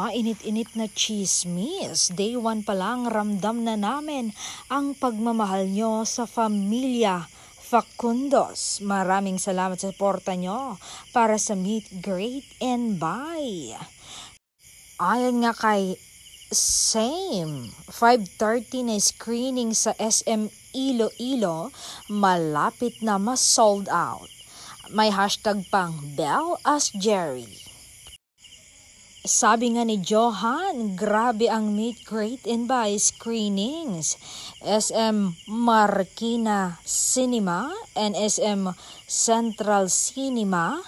Mainit-init na chismis. Day 1 pa lang ramdam na namin ang pagmamahal nyo sa pamilya Facundos. Maraming salamat sa suporta nyo para sa Meet, Greet, and Buy. Ayon nga kay Same, 5:30 na screening sa SM Iloilo, malapit na ma-sold out. May hashtag pang Belle as Jerry. Sabi nga ni Johan, grabe ang Meet, Greet, and Buy screenings. SM Marikina Cinema and SM Central Cinema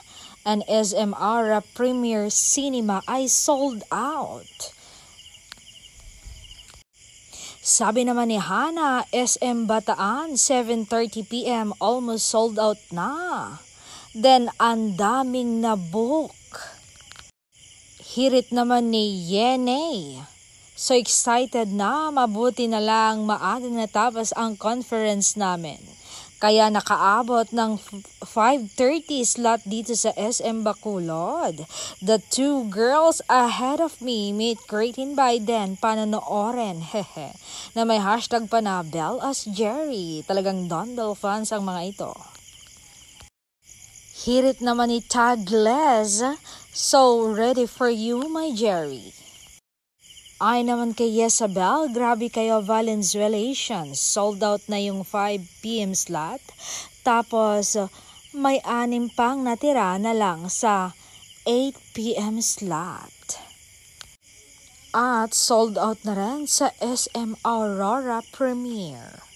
and SM Ara Premier Cinema ay sold out. Sabi naman ni Hana, SM Bataan, 7:30 p.m. almost sold out na. Then, ang daming nabook. Hirit naman ni Yenay. So excited na, mabuti na lang maaga natapos ang conference namin. Kaya nakaabot ng 5:30 slot dito sa SM Bacolod. The two girls ahead of me, Meet, Greet, and Buy din panonoorin. Hehe. Na may hashtag pa na Belle as Jerry. Talagang Dondel fans ang mga ito. Hirit naman ni Tagles, so ready for you, my Jerry. Ay naman kay Yesabel, grabe kayo Valenzuelations. Sold out na yung 5 p.m. slot. Tapos may 6 pang natira na lang sa 8 p.m. slot. At sold out na rin sa SM Aurora Premiere.